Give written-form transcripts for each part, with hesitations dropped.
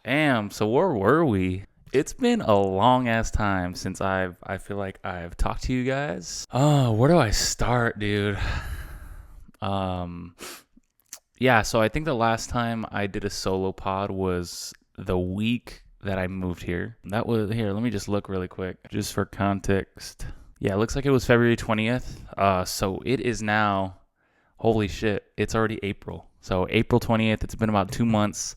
Damn, so where were we? It's been a long ass time since I feel like I've talked to you guys. Oh, where do I start, dude? Um yeah, so I think the last time I did a solo pod was the week that I moved here. That was here, let me just look really quick just for context. Yeah, it looks like it was February 20th. So it is now, holy shit, it's already April. So April 20th, it's been about 2 months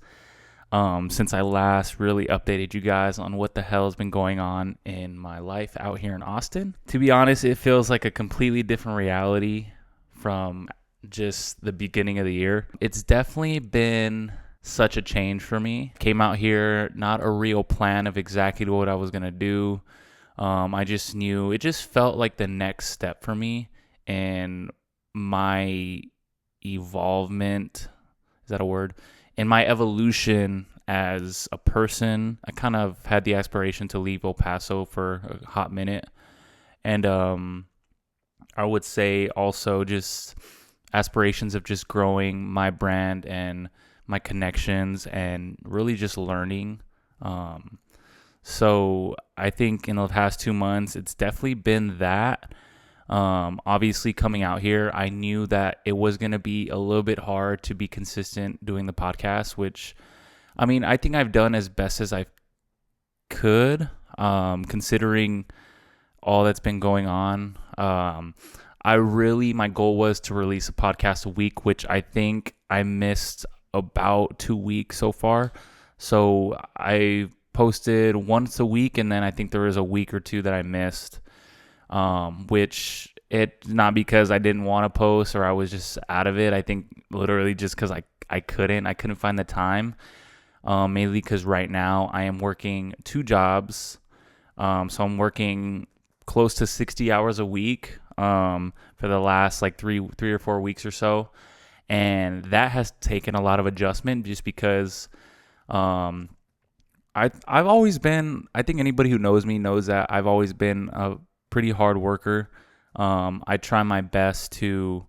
since I last really updated you guys on what the hell has been going on in my life out here in Austin. To be honest, it feels like a completely different reality from just the beginning of the year. It's definitely been such a change for me. Came out here, not a real plan of exactly what I was going to do. I just knew it just felt like the next step for me and my evolvement. Is that a word? In my evolution as a person, I kind of had the aspiration to leave El Paso for a hot minute. And I would say also just aspirations of just growing my brand and my connections and really just learning. So I think in the past 2 months, it's definitely been that. Obviously, coming out here, I knew that it was going to be a little bit hard to be consistent doing the podcast, which, I mean, I think I've done as best as I could, considering all that's been going on. My goal was to release a podcast a week, which I think I missed about 2 weeks so far. So I posted once a week, and then I think there was a week or two that I missed. Which it not because I didn't want to post or I was just out of it. I think literally just because I couldn't find the time. Mainly because right now I am working two jobs. So I'm working close to 60 hours a week for the last like three or 4 weeks or so, and that has taken a lot of adjustment just because I've always been. I think anybody who knows me knows that I've always been a pretty hard worker. I try my best to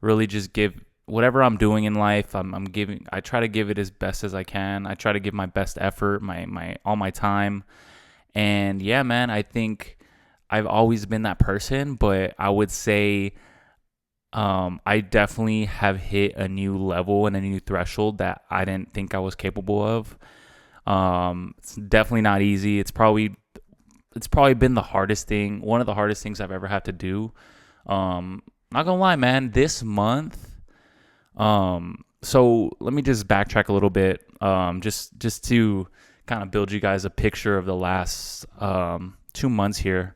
really just give whatever I'm doing in life. I try to give it as best as I can. I try to give my best effort, my all my time. And yeah, man, I think I've always been that person, but I would say I definitely have hit a new level and a new threshold that I didn't think I was capable of. It's definitely not easy. It's probably been the hardest thing, one of the hardest things I've ever had to do. Not gonna lie, man, this month. So let me just backtrack a little bit, just to kind of build you guys a picture of the last 2 months here.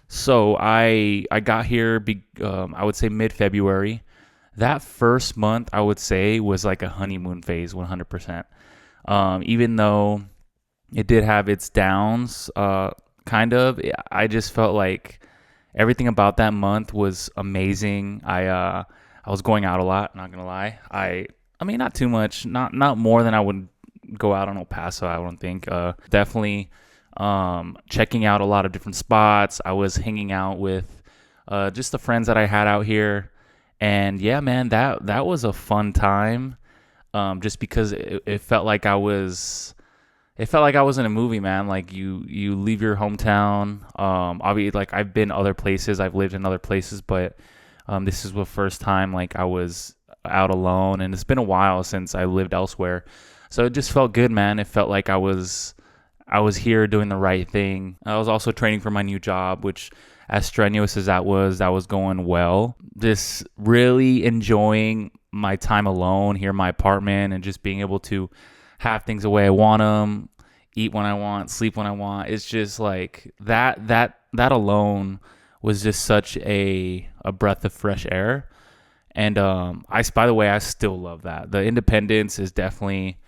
So I got here, I would say mid-February. That first month, I would say, was like a honeymoon phase, 100%. Even though it did have its downs, I just felt like everything about that month was amazing. I was going out a lot, not gonna lie. I mean, not too much, not more than I would go out on El Paso, I don't think. Definitely checking out a lot of different spots. I was hanging out with just the friends that I had out here. And yeah, man, that was a fun time. Just because it felt like I was in a movie, man. Like you leave your hometown. Obviously, like I've been other places, I've lived in other places, but this is the first time like I was out alone, and it's been a while since I lived elsewhere. So it just felt good, man. It felt like I was here doing the right thing. I was also training for my new job, which, as strenuous as that was going well. Just really enjoying my time alone here in my apartment and just being able to have things the way I want them, eat when I want, sleep when I want. It's just like that alone was just such a breath of fresh air. And by the way, I still love that. The independence is definitely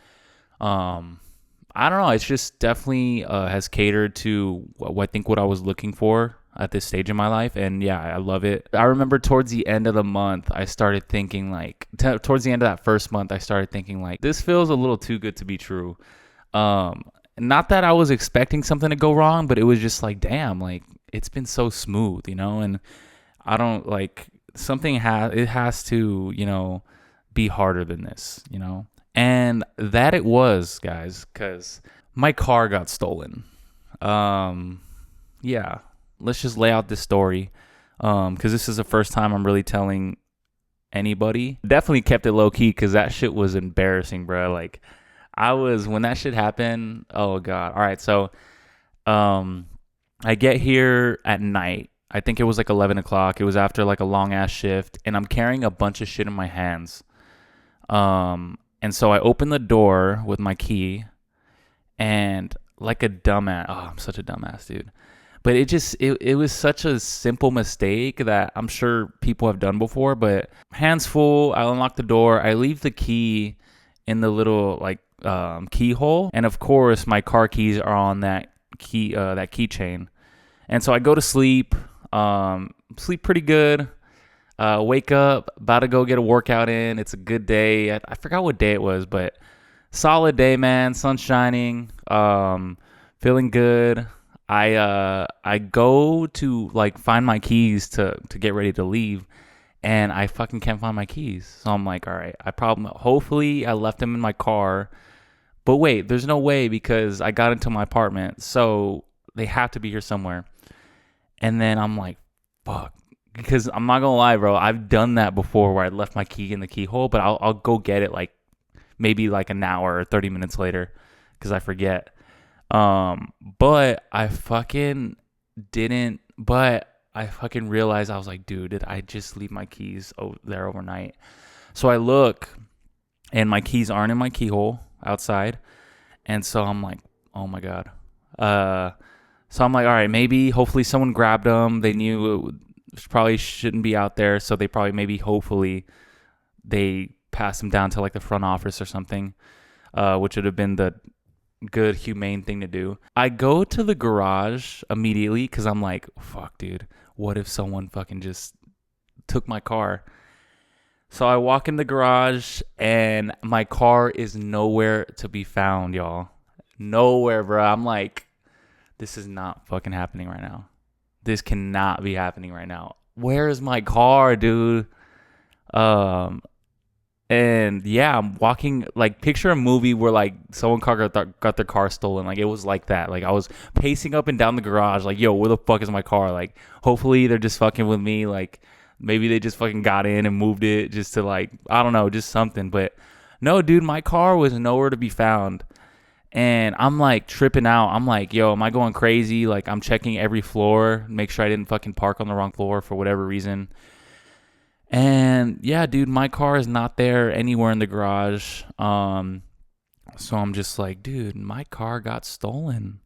I don't know. It's just definitely has catered to what I was looking for at this stage in my life. And yeah, I love it. I remember towards the end of the month, I started thinking like, towards the end of that first month, I started thinking like, this feels a little too good to be true. Not that I was expecting something to go wrong, but it was just like, damn, like it's been so smooth, and I don't like it has to, be harder than this, And that it was, guys, because my car got stolen. Um, yeah, let's just lay out this story. Because this is the first time I'm really telling anybody. Definitely kept it low key because that shit was embarrassing, bro. Like, when that shit happened. Oh god. All right, so um, I get here at night. I think it was like 11 o'clock. It was after like a long ass shift, and I'm carrying a bunch of shit in my hands. And so I open the door with my key, and like a dumbass. Oh, I'm such a dumbass, dude. But it was such a simple mistake that I'm sure people have done before. But hands full, I unlock the door. I leave the key in the little like keyhole, and of course my car keys are on that keychain. And so I go to sleep. Sleep pretty good. Wake up, about to go get a workout in. It's a good day. I forgot what day it was, but solid day, man. Sun shining. Feeling good. I go to like find my keys to get ready to leave, and I fucking can't find my keys. So I'm like, all right, hopefully I left them in my car. But wait, there's no way because I got into my apartment, so they have to be here somewhere. And then I'm like, fuck. Because I'm not gonna lie, bro. I've done that before where I left my key in the keyhole, but I'll go get it like maybe like an hour or 30 minutes later because I forget. But I fucking didn't. But I fucking realized I was like, dude, did I just leave my keys there overnight? So I look, and my keys aren't in my keyhole outside, and so I'm like, oh my god. So I'm like, all right, maybe hopefully someone grabbed them. They knew it probably shouldn't be out there, so they probably hopefully they passed them down to like the front office or something, which would have been the good humane thing to do. I go to the garage immediately because I'm like, fuck, dude, what if someone fucking just took my car? So I walk in the garage and my car is nowhere to be found, y'all. Nowhere, bro. I'm like, this is not fucking happening right now. This cannot be happening right now. Where is my car, dude? And yeah, I'm walking, like, picture a movie where like someone got their car stolen. Like, it was like that. Like, I was pacing up and down the garage, like, yo, where the fuck is my car? Like, hopefully they're just fucking with me. Like, maybe they just fucking got in and moved it just to like, I don't know, just something. But no, dude, my car was nowhere to be found. And I'm like tripping out. I'm like, yo, am I going crazy? Like, I'm checking every floor, make sure I didn't fucking park on the wrong floor for whatever reason. And yeah, dude, my car is not there anywhere in the garage. So I'm just like, dude, my car got stolen.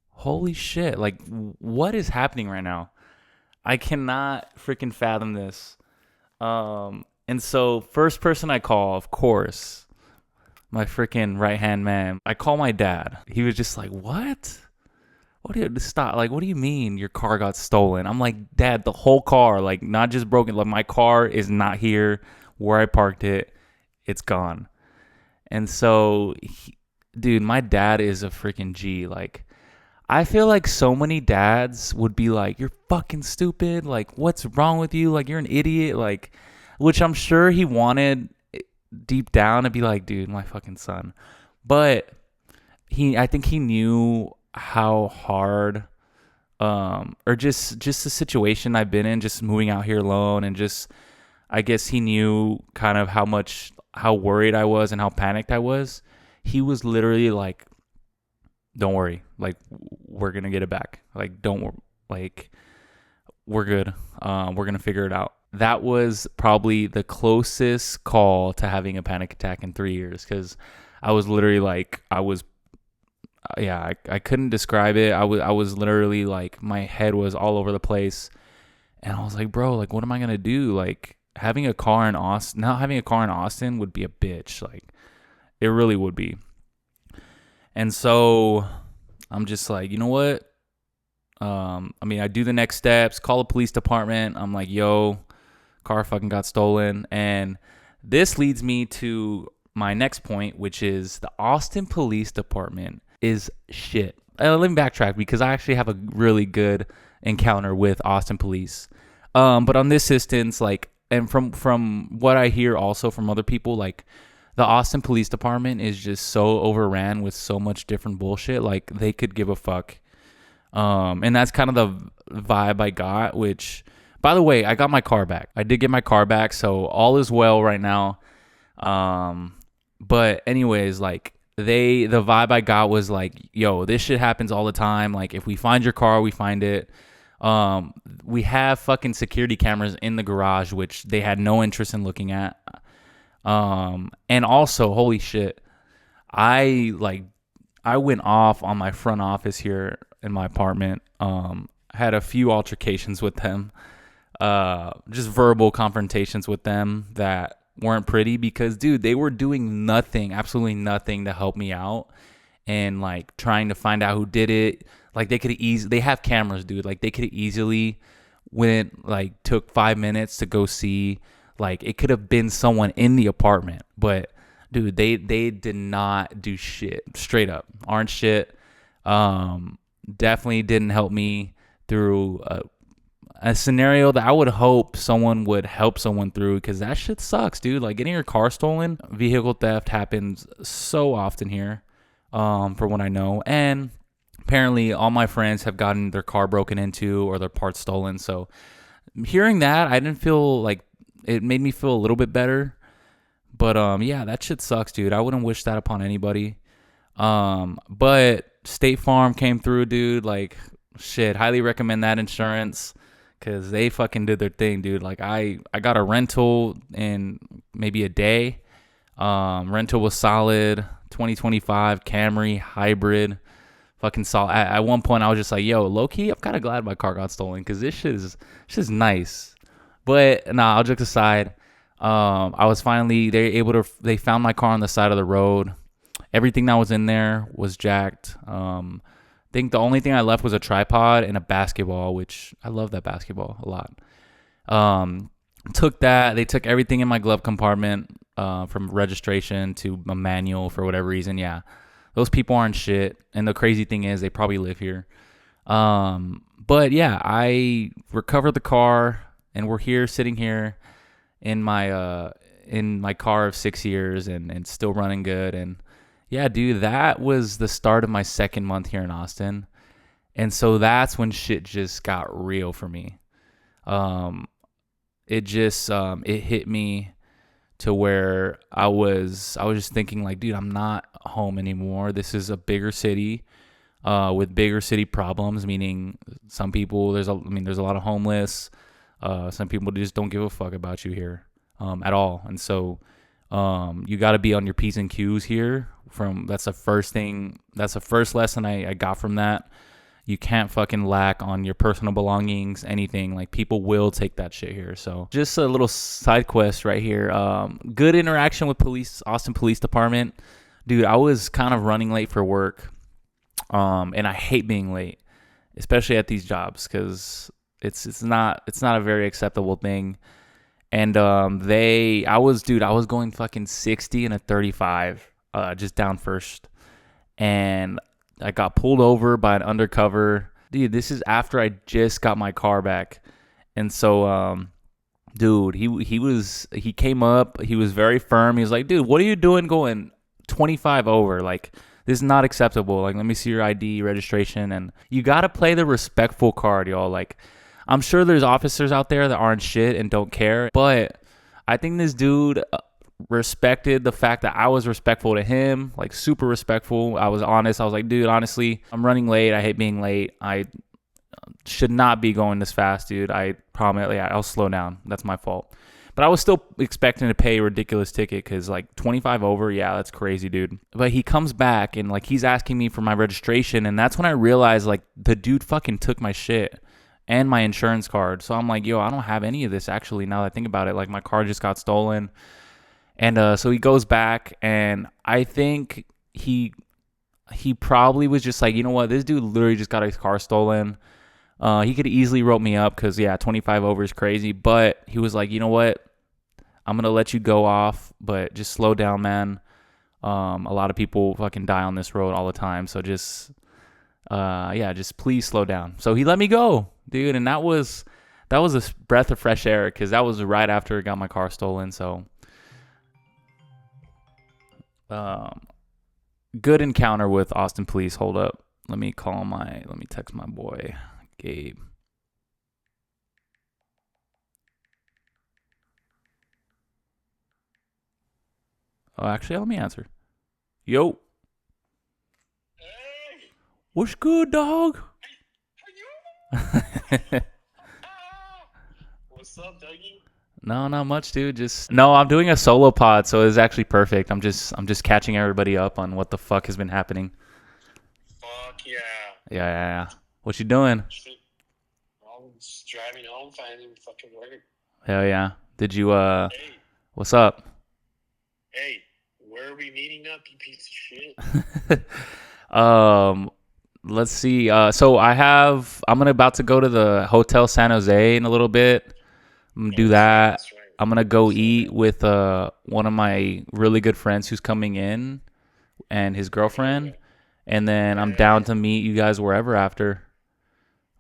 Holy shit. Like, what is happening right now? I cannot freaking fathom this. And so first person I call, of course, my freaking right-hand man. I call my dad. He was just like, what? What do you stop? Like, what do you mean your car got stolen? I'm like, Dad, the whole car, like, not just broken. Like, my car is not here where I parked it. It's gone. And so, dude, my dad is a freaking G. Like, I feel like so many dads would be like, you're fucking stupid. Like, what's wrong with you? Like, you're an idiot. Like, which I'm sure he wanted deep down to be like, dude, my fucking son. But I think he knew how hard, or just the situation I've been in, just moving out here alone, and just, I guess he knew kind of how worried I was and how panicked I was. He was literally like, don't worry, like, we're gonna get it back. Like, like, we're good. We're gonna figure it out. That was probably the closest call to having a panic attack in 3 years, because I was literally like, I couldn't describe it. I was literally like, my head was all over the place, and I was like, bro, like, what am I gonna do? Like, not having a car in Austin would be a bitch. Like, it really would be. And so I'm just like, you know what? I do the next steps, call the police department. I'm like, yo, car fucking got stolen. And this leads me to my next point, which is the Austin Police Department is shit. Let me backtrack, because I actually have a really good encounter with Austin police. But on this instance, like, and from what I hear also from other people, like, the Austin Police Department is just so overran with so much different bullshit. Like, they could give a fuck. And that's kind of the vibe I got, which, by the way, I got my car back. I did get my car back, so all is well right now. But anyways, like, the vibe I got was like, yo, this shit happens all the time. Like, if we find your car, we find it. We have fucking security cameras in the garage, which they had no interest in looking at. And also, holy shit, I went off on my front office here in my apartment. Had a few altercations with them, just verbal confrontations with them that weren't pretty because, dude, they were doing nothing, absolutely nothing to help me out and like trying to find out who did it. Like, they have cameras, dude. Like, they could easily took 5 minutes to go see. Like, it could have been someone in the apartment, but dude, they did not do shit. Straight up, aren't shit. Definitely didn't help me through a scenario that I would hope someone would help someone through, because that shit sucks, dude. Like, getting your car stolen, vehicle theft happens so often here, for what I know. And apparently all my friends have gotten their car broken into or their parts stolen. So hearing that, I didn't feel like it made me feel a little bit better. But yeah, that shit sucks, dude. I wouldn't wish that upon anybody. But State Farm came through, dude. Like, shit, highly recommend that insurance, because they fucking did their thing, dude. Like, I got a rental in maybe a day. Rental was solid. 2025 Camry hybrid, fucking solid. At one point, I was just like, yo, low-key, I'm kind of glad my car got stolen, because this shit is nice. But nah, all jokes aside, I was finally, they found my car on the side of the road. Everything that was in there was jacked. I think the only thing I left was a tripod and a basketball, which I love that basketball a lot. Took that. They took everything in my glove compartment, from registration to a manual for whatever reason. Yeah, those people aren't shit. And the crazy thing is, they probably live here. But yeah, I recovered the car, and we're here, sitting here in my car of 6 years, and still running good. And yeah, dude, that was the start of my second month here in Austin. And so that's when shit just got real for me. It hit me to where I was just thinking, like, dude, I'm not home anymore. This is a bigger city, with bigger city problems, meaning some people, there's a lot of homeless. Some people just don't give a fuck about you here, at all. And so, you got to be on your P's and Q's here. That's the first lesson I got from that. You can't fucking lack on your personal belongings, anything. Like, people will take that shit here. So just a little side quest right here. Good interaction with Austin Police Department. Dude, I was kind of running late for work. And I hate being late, especially at these jobs, because it's not a very acceptable thing. And I was going fucking 60 and a 35, just down first, and I got pulled over by an undercover. Dude, this is after I just got my car back. And so dude, he came up, he was very firm. He was like, dude, what are you doing going 25 over? Like, this is not acceptable. Like, let me see your ID, registration. And you got to play the respectful card, y'all. Like, I'm sure there's officers out there that aren't shit and don't care, but I think this dude respected the fact that I was respectful to him, like, super respectful. I was honest. I was like, dude, honestly, I'm running late. I hate being late. I should not be going this fast, dude. I promise. Yeah, I'll slow down. That's my fault. But I was still expecting to pay a ridiculous ticket, because, like, 25 over, yeah, that's crazy, dude. But he comes back and, like, he's asking me for my registration, and that's when I realized, like, the dude fucking took my shit and my insurance card. So I'm like, yo, I don't have any of this, actually, now that I think about it. Like, my car just got stolen. And so he goes back, and I think he probably was just like, you know what, this dude literally just got his car stolen. He could easily wrote me up, because, yeah, 25 over is crazy. But he was like, you know what, I'm going to let you go off, but just slow down, man. A lot of people fucking die on this road all the time. So just please slow down. So he let me go, dude. And that was a breath of fresh air, because that was right after I got my car stolen. So Um, good encounter with Austin police. Hold up. Let me text my boy, Gabe. Oh, actually, let me answer. Yo. Hey, What's good, dog? how you? What's up, Dougie? No, not much, dude. Just no, I'm doing a solo pod, so it's actually perfect. I'm just catching everybody up on what the fuck has been happening. Fuck yeah. Yeah, yeah, yeah. What you doing? Shit. I'm just driving home, finding fucking work. Hell yeah. Did you Hey, what's up? hey, where are we meeting up, you piece of shit? um let's see. So I'm gonna about to go to the Hotel San Jose in a little bit. I'm gonna Oh, do that's right, that. that's right. I'm gonna go So eat that, with one of my really good friends who's coming in and his okay, girlfriend. okay. And then Yeah, I'm yeah, down yeah. to meet you guys wherever after.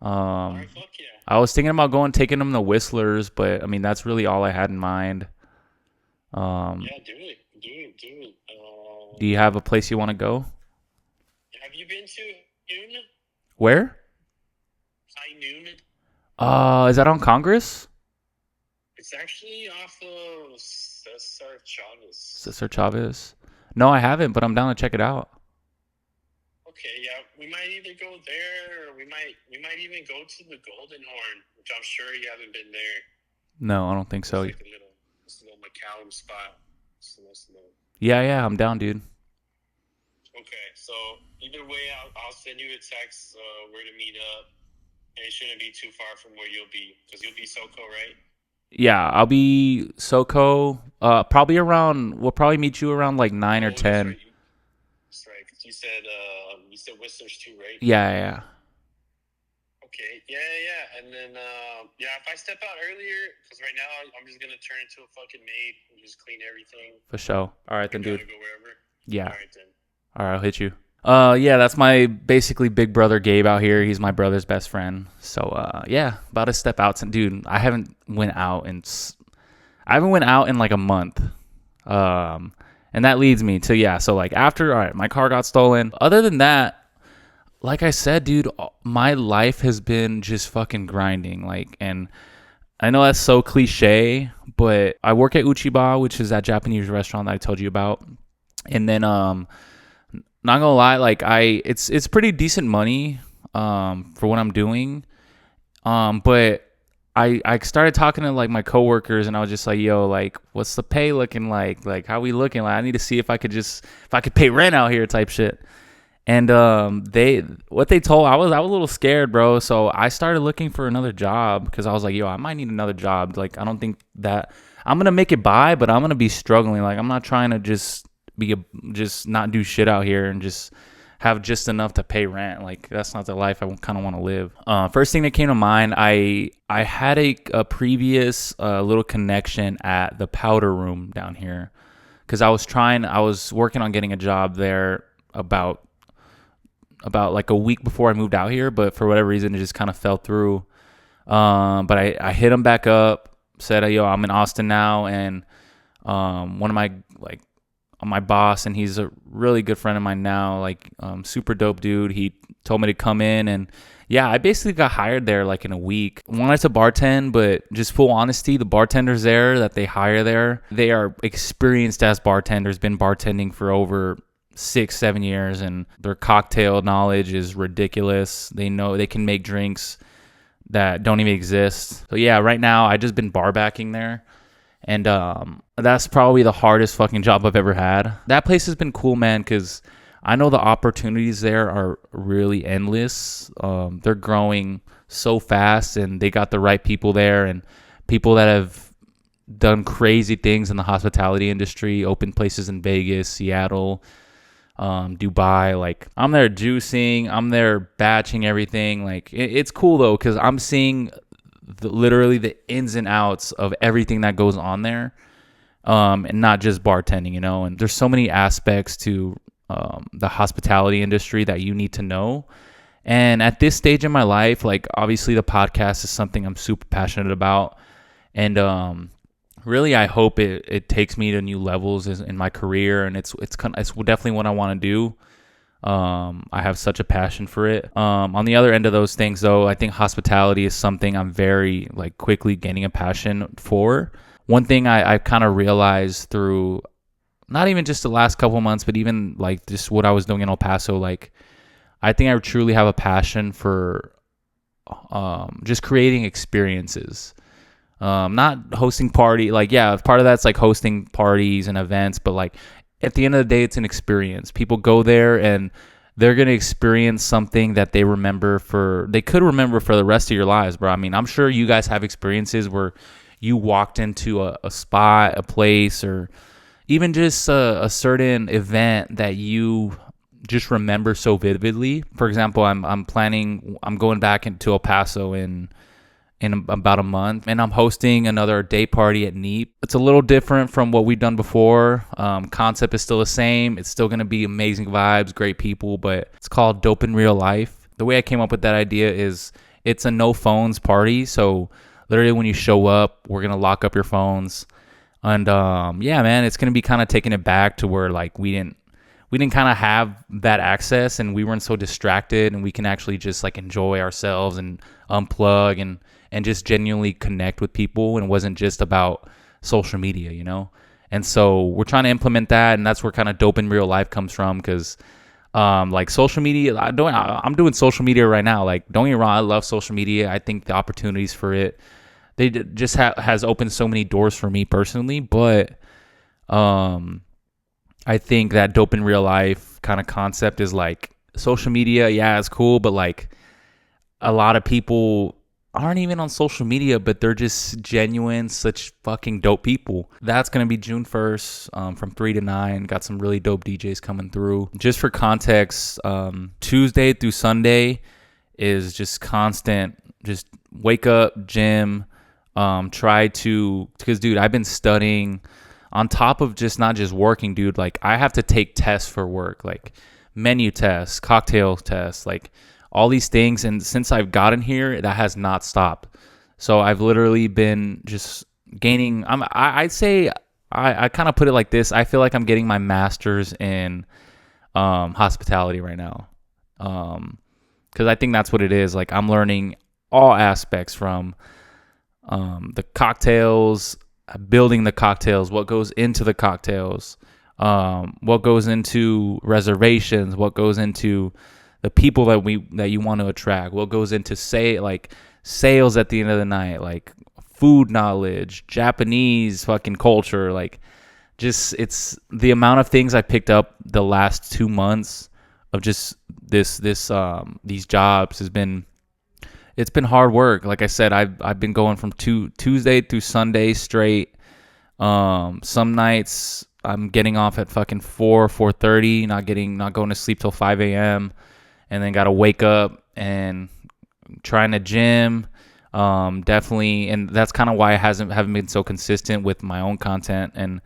Alright, Um, fuck yeah. I was thinking about taking them to Whistler's, but I mean that's really all I had in mind. Um, Yeah, do it, do it, do it. do you have a place you want to go? Have you been to Noon? Where? High Noon? Is that on Congress? It's actually off of Cesar Chavez. Cesar Chavez? No, I haven't, but I'm down to check it out. Okay, yeah, we might either go there or we might even go to the Golden Horn, which I'm sure you haven't been there. No, I don't think It's so. like this little McCallum spot. It's a nice little. Yeah, yeah, I'm down, dude. Okay, so either way, I'll send you a text where to meet up, and it shouldn't be too far from where you'll be, because you'll be SoCo, right? Yeah, I'll be SoCo. Probably around. We'll probably meet you around like 9 or 10. That's right. 'Cause you said Whistler's too, right? Yeah, yeah, Okay, yeah, yeah, yeah. And then, yeah, if I step out earlier, because right now I'm just gonna turn into a fucking maid and just clean everything. for sure. All right I then, dude. gotta go wherever. Yeah. All right then. All right, I'll hit you. Yeah, that's my basically big brother Gabe out here. He's my brother's best friend. So, yeah, about to step out. Dude, I haven't went out in like a month. And that leads me to yeah. So like after, all right, my car got stolen. Other than that, like I said, dude, my life has been just fucking grinding. Like, and I know that's so cliche, but I work at Uchiba, which is that Japanese restaurant that I told you about. And then not gonna lie, like it's pretty decent money for what I'm doing. But I started talking to like my coworkers and I was just like, yo, like what's the pay looking like? Like how we looking? Like I need to see if I could pay rent out here type shit. And they told I was a little scared, bro. So I started looking for another job because I was like, yo, I might need another job. Like I don't think that I'm gonna make it by, but I'm gonna be struggling. Like I'm not trying to just not do shit out here and just have just enough to pay rent. Like that's not the life I kind of want to live. First thing that came to mind, I had a previous little connection at the powder room down here because I was working on getting a job there about like a week before I moved out here, but for whatever reason, it just kind of fell through. But I hit him back up, said, yo, I'm in Austin now. And one of my boss, and he's a really good friend of mine now, like super dope dude. He told me to come in and yeah, I basically got hired there like in a week. Wanted to bartend, but just full honesty, the bartenders there that they hire there, they are experienced as bartenders, been bartending for over 6-7 years, and their cocktail knowledge is ridiculous. They know they can make drinks that don't even exist. So yeah, right now I just been bar backing there. And that's probably the hardest fucking job I've ever had. That place has been cool, man, because I know the opportunities there are really endless. They're growing so fast, and they got the right people there, and people that have done crazy things in the hospitality industry, open places in Vegas, Seattle, Dubai. Like I'm there juicing, I'm there batching everything. Like it's cool though, because I'm seeing literally the ins and outs of everything that goes on there, and not just bartending, you know. And there's so many aspects to the hospitality industry that you need to know. And at this stage in my life, like obviously the podcast is something I'm super passionate about, and really, I hope it takes me to new levels in my career, and it's definitely what I want to do. I have such a passion for it. On the other end of those things, though, I think hospitality is something I'm very like quickly gaining a passion for. One thing I kind of realized through not even just the last couple months, but even like just what I was doing in El Paso, like I think I truly have a passion for just creating experiences. Not hosting party, like yeah, part of that's like hosting parties and events, but like at the end of the day, it's an experience. People go there and they're gonna experience something that they could remember for the rest of your lives, bro. I mean, I'm sure you guys have experiences where you walked into a spot, a place, or even just a certain event that you just remember so vividly. For example, I'm going back into El Paso in about a month, and I'm hosting another day party at Neep. It's a little different from what we've done before. Concept is still the same. It's still going to be amazing vibes, great people, but it's called Dope in Real Life. The way I came up with that idea is it's a no phones party. So literally when you show up, we're going to lock up your phones. And yeah, man, it's going to be kind of taking it back to where like we didn't kind of have that access, and we weren't so distracted, and we can actually just like enjoy ourselves and unplug and just genuinely connect with people, and it wasn't just about social media, you know? And so we're trying to implement that, and that's where kind of Dope in Real Life comes from, because like social media, I'm doing social media right now. Like, don't get me wrong, I love social media. I think the opportunities for it, just has opened so many doors for me personally, but I think that Dope in Real Life kind of concept is like social media, yeah, it's cool, but like a lot of people aren't even on social media, but they're just genuine, such fucking dope people. That's going to be June 1st from 3 to 9. Got some really dope DJs coming through. Just for context, Tuesday through Sunday is just constant, just wake up, gym, because dude, I've been studying on top of just not just working, dude. Like I have to take tests for work, like menu tests, cocktail tests, like all these things. And since I've gotten here, that has not stopped. So I've literally been just gaining. I'd say I kind of put it like this. I feel like I'm getting my master's in hospitality right now, because I think that's what it is. Like I'm learning all aspects from the cocktails, building the cocktails, what goes into the cocktails, what goes into reservations, what goes into the people that you want to attract, what goes into sales at the end of the night, like food knowledge, Japanese fucking culture, like just it's the amount of things I picked up the last 2 months of just these jobs it's been hard work. Like I said, I've been going from Tuesday through Sunday straight. Some nights I'm getting off at fucking 4:30, not going to sleep till 5 a.m. and then gotta wake up and trying to gym. Definitely, and that's kind of why I haven't been so consistent with my own content, and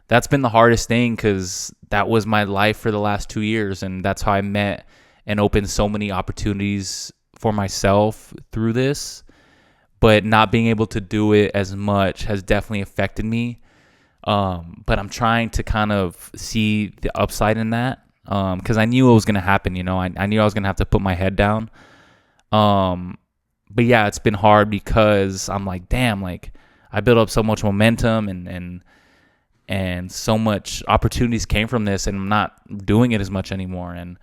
that's been the hardest thing because that was my life for the last 2 years, and that's how I met and opened so many opportunities for myself through this. But not being able to do it as much has definitely affected me. But I'm trying to kind of see the upside in that, because I knew it was going to happen. You know, I knew I was going to have to put my head down. But yeah, it's been hard because I'm like, damn, like I built up so much momentum and so much opportunities came from this, and I'm not doing it as much anymore. And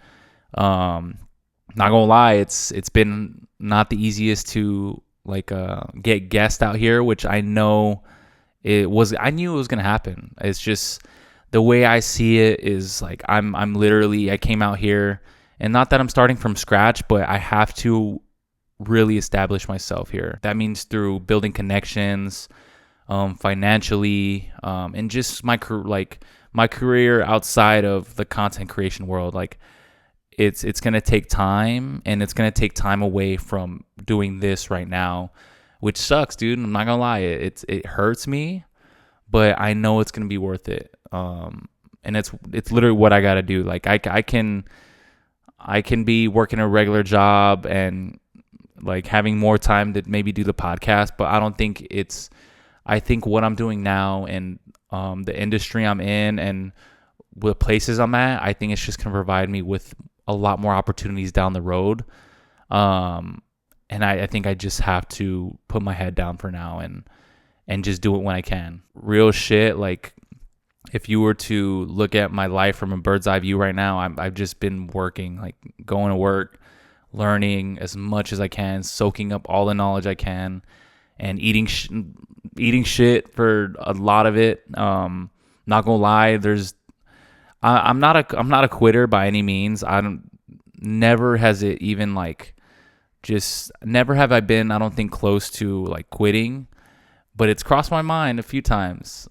not gonna lie, it's been not the easiest to like get guests out here, which I know I knew it was gonna happen. It's just the way I see it is like I'm literally, I came out here, and not that I'm starting from scratch, but I have to really establish myself here. That means through building connections, financially, and just my career outside of the content creation world. Like it's going to take time, and it's going to take time away from doing this right now, which sucks, dude. I'm not going to lie. It hurts me, but I know it's going to be worth it. And it's literally what I got to do. Like I can be working a regular job and like having more time to maybe do the podcast, but I I think what I'm doing now and the industry I'm in and the places I'm at, I think it's just going to provide me with a lot more opportunities down the road. Um, and I think I just have to put my head down for now and just do it when I can. Real shit. Like, if you were to look at my life from a bird's eye view right now, I've just been working, like going to work, learning as much as I can, soaking up all the knowledge I can, and eating shit for a lot of it. Not gonna lie, I'm not a quitter by any means. I don't never has it even like just never have I been, I don't think, close to like quitting, but it's crossed my mind a few times.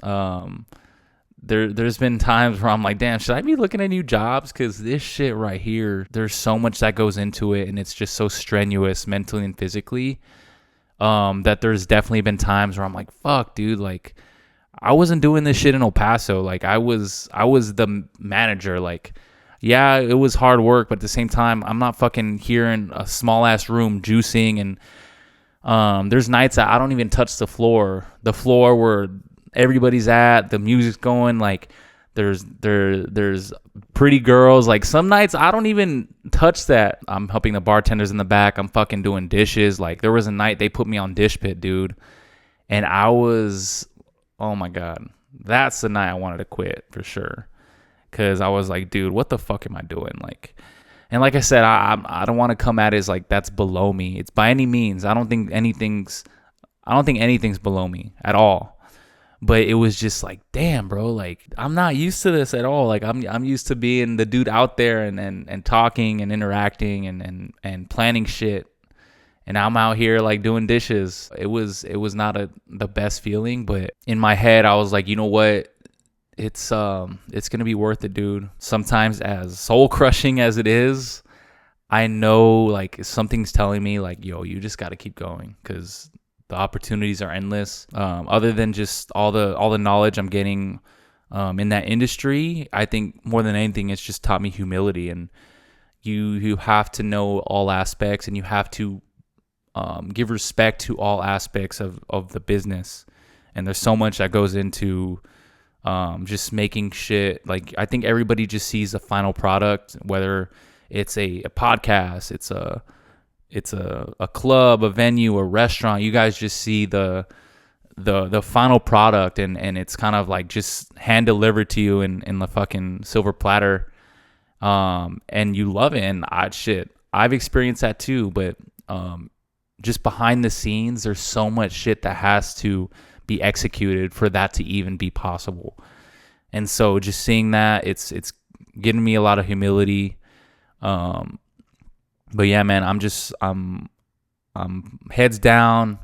There's been times where I'm like, damn, should I be looking at new jobs? Because this shit right here, there's so much that goes into it, and it's just so strenuous mentally and physically. That there's definitely been times where I'm like, fuck, dude, like I wasn't doing this shit in El Paso. Like I was the manager. Like, yeah, it was hard work, but at the same time, I'm not fucking here in a small ass room juicing. And there's nights that I don't even touch the floor where everybody's at, the music's going. Like there's pretty girls. Like some nights I don't even touch that. I'm helping the bartenders in the back. I'm fucking doing dishes. Like there was a night they put me on dish pit, dude, and I was, oh my god, that's the night I wanted to quit for sure. Cause I was like, dude, what the fuck am I doing? Like, and like I said, I don't want to come at it as like that's below me. It's by any means. I don't think anything's below me at all. But it was just like, damn, bro, like I'm not used to this at all. Like I'm used to being the dude out there and talking and interacting and planning shit. And I'm out here like doing dishes. It was not the best feeling, but in my head I was like, you know what? It's gonna be worth it, dude. Sometimes, as soul crushing as it is, I know like something's telling me like, yo, you just gotta keep going because the opportunities are endless. Other than just all the knowledge I'm getting in that industry, I think more than anything, it's just taught me humility. And you have to know all aspects, and you have to give respect to all aspects of the business. And there's so much that goes into just making shit. Like I think everybody just sees the final product, whether it's a podcast, it's a club, a venue, a restaurant. You guys just see the final product, and it's kind of like just hand delivered to you in the fucking silver platter, and you love it. And I've experienced that too. But just behind the scenes, there's so much shit that has to be executed for that to even be possible. And so just seeing that, it's giving me a lot of humility. But yeah, man, I'm heads down.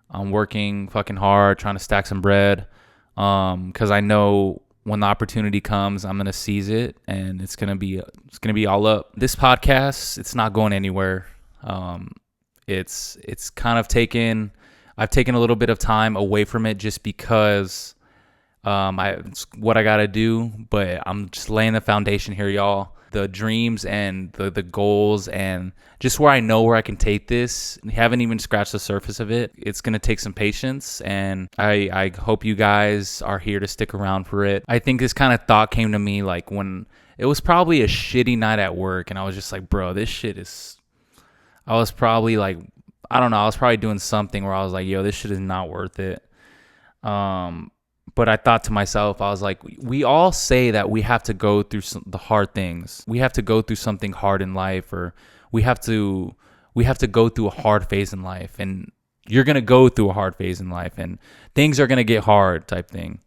I'm working fucking hard, trying to stack some bread. Cause I know when the opportunity comes, I'm going to seize it, and it's going to be all up. This podcast, it's not going anywhere. It's kind of I've taken a little bit of time away from it just because it's what I got to do, but I'm just laying the foundation here, y'all. The dreams and the goals and just where I know where I can take this. We haven't even scratched the surface of it. It's going to take some patience, and I hope you guys are here to stick around for it. I think this kind of thought came to me like when it was probably a shitty night at work, and I was just like, bro, this shit is... I was probably like, I don't know, I was probably doing something where I was like, yo, this shit is not worth it. But I thought to myself, I was like, we all say that we have to go through the hard things. We have to go through something hard in life, or we have to go through a hard phase in life. And you're going to go through a hard phase in life, and things are going to get hard type thing.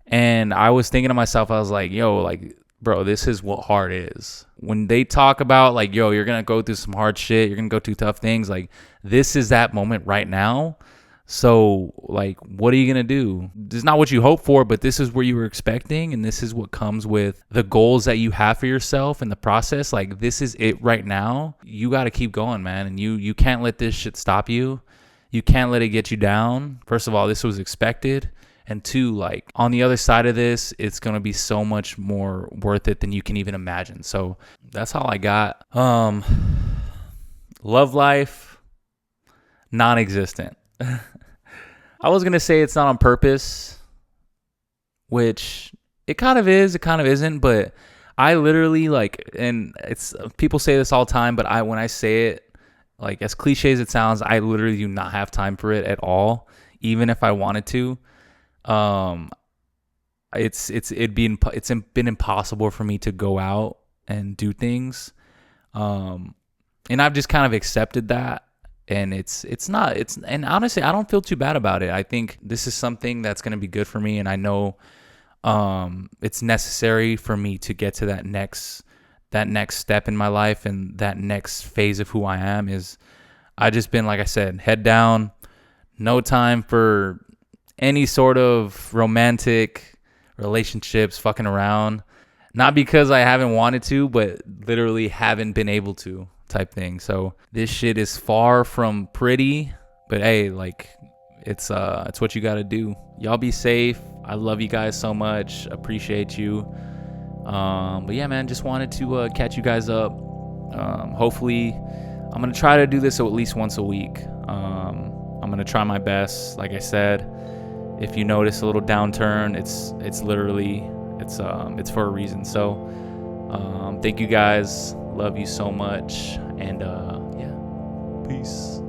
And I was thinking to myself, I was like, yo, like, bro, this is what hard is. When they talk about like, yo, you're going to go through some hard shit, you're going to go through tough things, like this is that moment right now. So like, what are you going to do? This is not what you hope for, but this is where you were expecting. And this is what comes with the goals that you have for yourself in the process. Like this is it right now. You got to keep going, man. And you can't let this shit stop you. You can't let it get you down. First of all, this was expected. And two, like on the other side of this, it's going to be so much more worth it than you can even imagine. So that's all I got. Love life, non-existent. I was gonna say it's not on purpose, which it kind of is, it kind of isn't, but I literally like, and it's people say this all the time, but when I say it, like as cliche as it sounds, I literally do not have time for it at all, even if I wanted to. Um, it's been impossible for me to go out and do things, and I've just kind of accepted that. And and honestly, I don't feel too bad about it. I think this is something that's going to be good for me, and I know it's necessary for me to get to that next step in my life, and that next phase of who I am is I just been, like I said, head down, no time for any sort of romantic relationships, fucking around. Not because I haven't wanted to, but literally haven't been able to, type thing. So this shit is far from pretty, but hey, like it's what you got to do. Y'all be safe. I love you guys so much. Appreciate you. But yeah, man, just wanted to catch you guys up. Hopefully, I'm gonna try to do this at least once a week. I'm gonna try my best. Like I said, if you notice a little downturn, it's literally it's for a reason. So thank you guys. Love you so much, and yeah, peace.